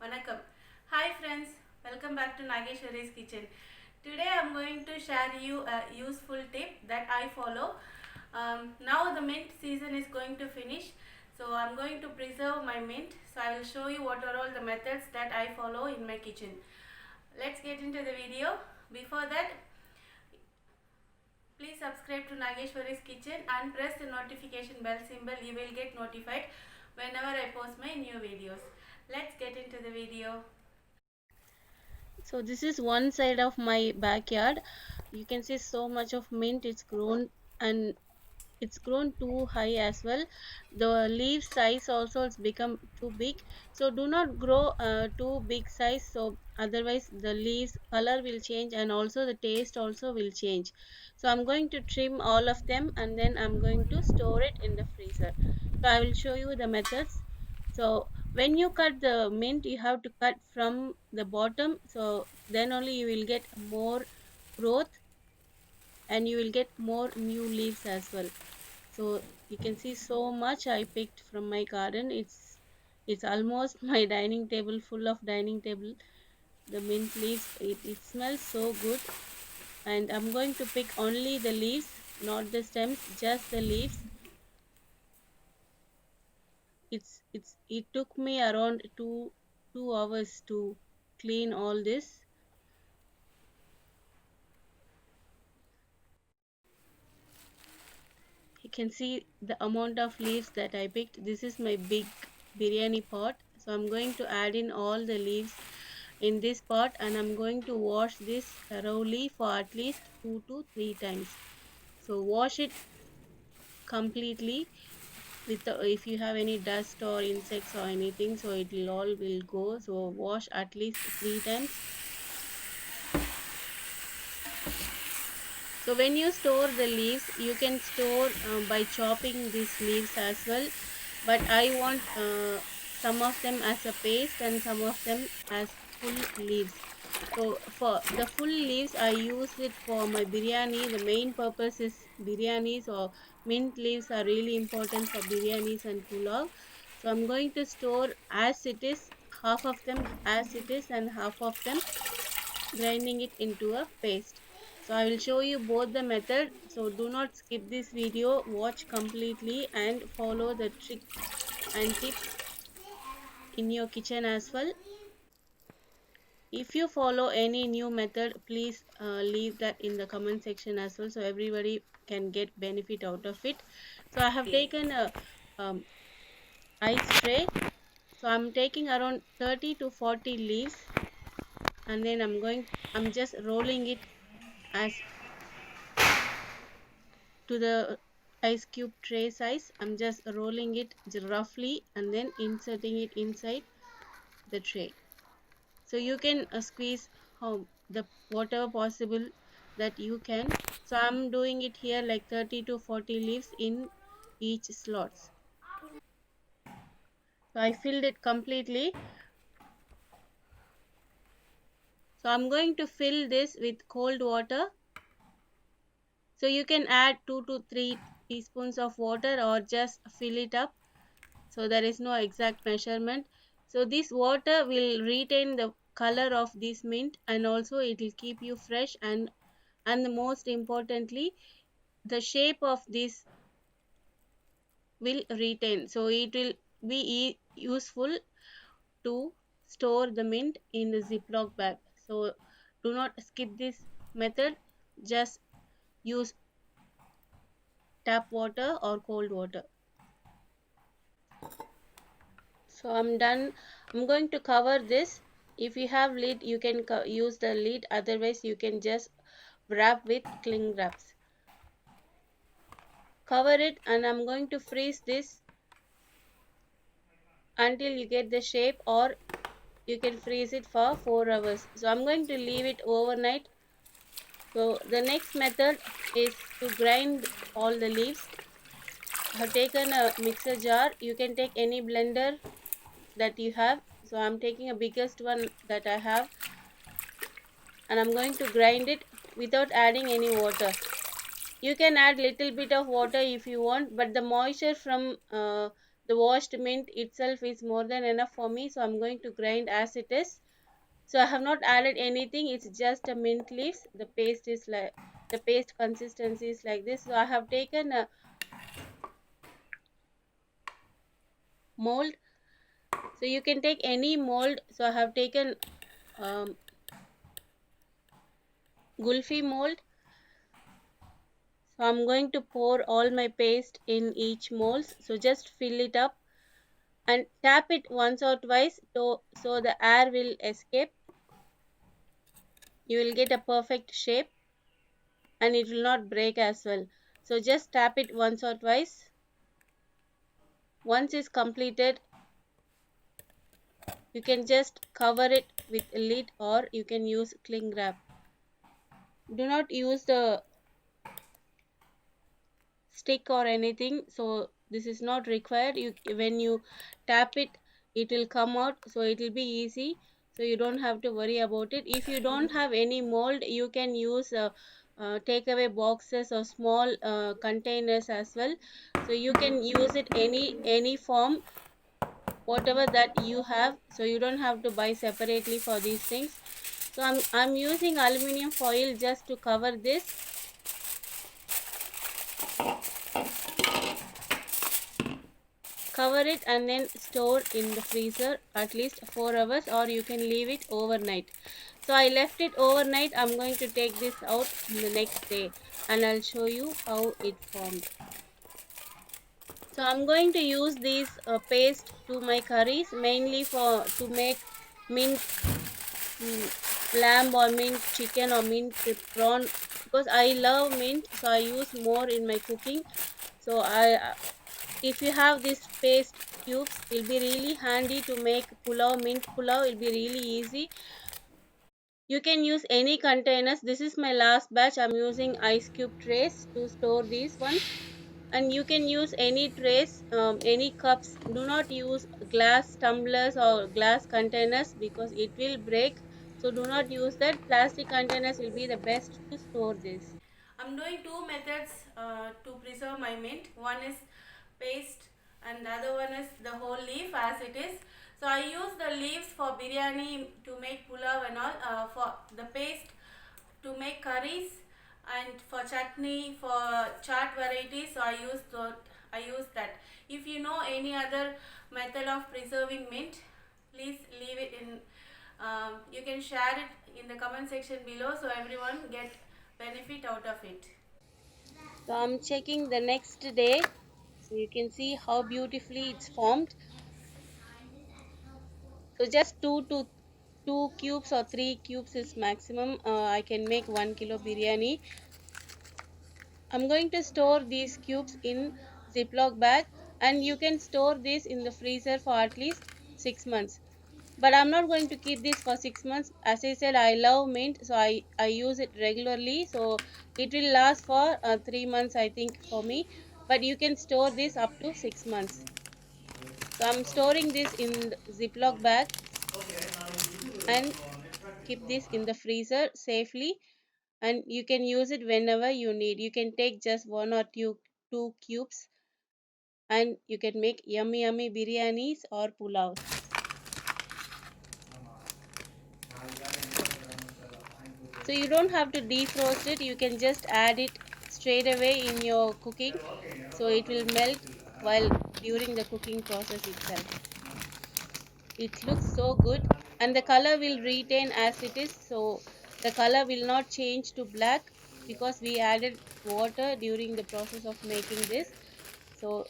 Vanakkam. Hi friends, welcome back to Nageshwari's kitchen. Today I am going to share you a useful tip that I follow. Now the mint season is going to finish, so I am going to preserve my mint. So I will show you what are all the methods that I follow in my kitchen. Let's get into the video. Before that, please subscribe to Nageshwari's kitchen and press the notification bell symbol. You will get notified whenever I post my new videos. Let's get into the video. So this is one side of my backyard. You can see so much of mint. It's grown, and it's grown too high as well. The leaf size also has become too big, so do not grow too big size, so otherwise the leaves color will change and also the taste also will change. So I'm going to trim all of them and then I'm going to store it in the freezer. So I will show you the methods. So when you cut the mint, you have to cut from the bottom, so then only you will get more growth and you will get more new leaves as well. So you can see so much I picked from my garden. It's almost my dining table, full of dining table. The mint leaves, it smells so good. And I'm going to pick only the leaves, not the stems, just the leaves. It took me around two hours to clean all this. You can see the amount of leaves that I picked. This is my big biryani pot, so I'm going to add in all the leaves in this pot and I'm going to wash this thoroughly for at least 2 to 3 times. So wash it completely with if you have any dust or insects or anything, so it will all will go. So wash at least 3 times. So when you store the leaves, you can store by chopping these leaves as well, but I want some of them as a paste and some of them as full leaves. So for the full leaves, I use it for my biryani. The main purpose is biryani, so mint leaves are really important for biryanis and pulao. So I'm going to store as it is, half of them as it is and half of them grinding it into a paste. So I will show you both the method, so do not skip this video, watch completely and follow the trick and tips in your kitchen as well. If you follow any new method, please leave that in the comment section as well, so everybody can get benefit out of it. So I have taken a ice tray, so I'm taking around 30 to 40 leaves and then I'm just rolling it as to the ice cube tray size. I'm just rolling it roughly and then inserting it inside the tray. So you can squeeze how the whatever possible that you can. So I'm doing it here like 30 to 40 leaves in each slots. So I filled it completely. So I'm going to fill this with cold water. So you can add 2 to 3 teaspoons of water or just fill it up. So there is no exact measurement. So this water will retain the color of this mint and also it will keep you fresh, and the most importantly, the shape of this will retain, so it will be useful to store the mint in the ziploc bag. So do not skip this method, just use tap water or cold water. So I'm done. I'm going to cover this. If you have lid, you can use the lid, otherwise you can just wrap with cling wraps. Cover it and I'm going to freeze this until you get the shape, or you can freeze it for 4 hours. So I'm going to leave it overnight. So the next method is to grind all the leaves. I have taken a mixer jar. You can take any blender that you have. So I'm taking a biggest one that I have and I'm going to grind it without adding any water. You can add little bit of water if you want, but the moisture from The washed mint itself is more than enough for me, so I'm going to grind as it is. So I have not added anything, it's just a mint leaves. The paste is like, the paste consistency is like this. So I have taken a mold, so you can take any mold. So I have taken gulfi mold. So I'm going to pour all my paste in each mold. So just fill it up and tap it once or twice so the air will escape. You will get a perfect shape and it will not break as well. So just tap it once or twice. Once it's completed, you can just cover it with a lid or you can use cling wrap. Do not use the stick or anything, so this is not required. When you tap it, it will come out, so it will be easy, so you don't have to worry about it. If you don't have any mold, you can use takeaway boxes or small containers as well. So you can use it any form, whatever that you have, so you don't have to buy separately for these things. So I'm using aluminum foil just to cover this. Cover it and then store in the freezer at least 4 hours, or you can leave it overnight. So I left it overnight. I'm going to take this out the next day and I'll show you how it formed. So I'm going to use this paste to my curries, mainly for to make mint lamb or mint chicken or mint prawn, because I love mint, so I use more in my cooking. So if you have this paste cubes, it will be really handy to make pulao, mint pulao. It will be really easy. You can use any containers. This is my last batch. I'm using ice cube trays to store these ones, and you can use any trays, any cups. Do not use glass tumblers or glass containers because it will break. So do not use that. Plastic containers will be the best to store this. I'm doing two methods to preserve my mint. One is paste and the other one is the whole leaf as it is. So I use the leaves for biryani to make pulao and all, for the paste to make curries, and for chutney, for chaat varieties. So I use that. If you know any other method of preserving mint, please leave it in, you can share it in the comment section below so everyone get benefit out of it. So I'm checking the next day, so you can see how beautifully it's formed. So just two cubes or three cubes is maximum. I can make 1 kilo biryani. I'm going to store these cubes in Ziploc bag, and you can store this in the freezer for at least 6 months. But I'm not going to keep this for 6 months. As I said, I love mint, so I use it regularly, so it will last for 3 months, I think, for me. But you can store this up to 6 months. So I'm storing this in the Ziploc bag and keep this in the freezer safely, and you can use it whenever you need. You can take just one or two cubes and you can make yummy biryanis or pulaus. So you don't have to defrost it, you can just add it straight away in your cooking, so it will melt while during the cooking process itself. It looks so good and the color will retain as it is, so the color will not change to black because we added water during the process of making this, so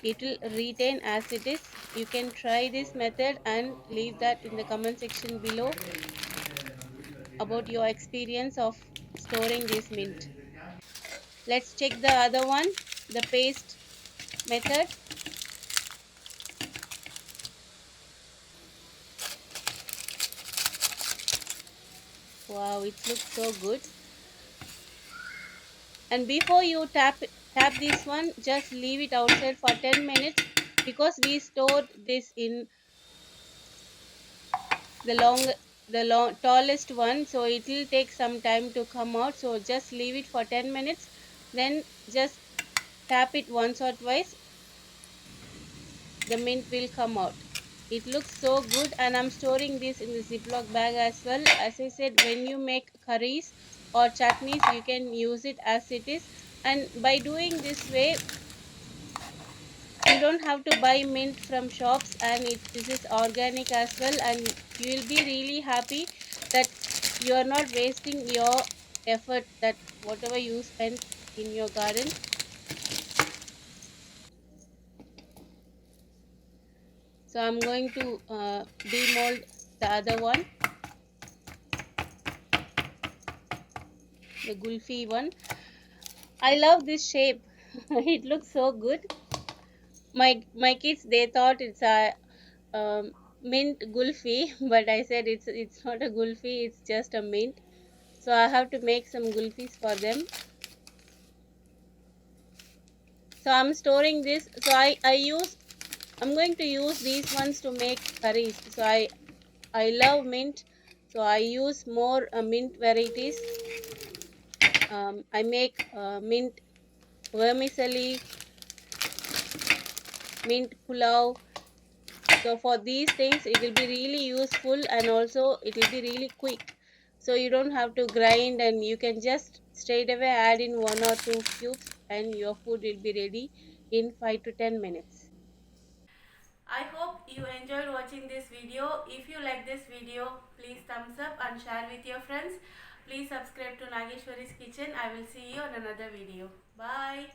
it will retain as it is. You can try this method and leave that in the comment section below about your experience of storing this mint. Let's check the other one, the paste method. Wow, it looks so good. And before you tap this one, just leave it outside for 10 minutes because we stored this in the tallest one, so it will take some time to come out. So just leave it for 10 minutes, then just tap it once or twice the mint will come out. It looks so good, and I'm storing this in the Ziploc bag as well. As I said, when you make curries or chutneys, you can use it as it is. And by doing this way, you don't have to buy mint from shops, and this is organic as well, and you will be really happy that you are not wasting your effort, that whatever you spent in your garden. So I'm going to demold the other one, the gulfi one. I love this shape. It looks so good. My kids, they thought it's a mint gulfi, but I said it's not a gulfi, it's just a mint. So I have to make some gulfis for them. So I'm storing this. So I'm going to use these ones to make curries. So I love mint, so I use more mint varieties. I make mint vermicelli, mint pulao. So for these things, it will be really useful, and also it will be really quick. So you don't have to grind, and you can just straight away add in 1 or 2 cubes, and your food will be ready in 5 to 10 minutes. I hope you enjoyed watching this video. If you like this video, please thumbs up and share with your friends. Please subscribe to Nageshwari's Kitchen. I will see you on another video. Bye.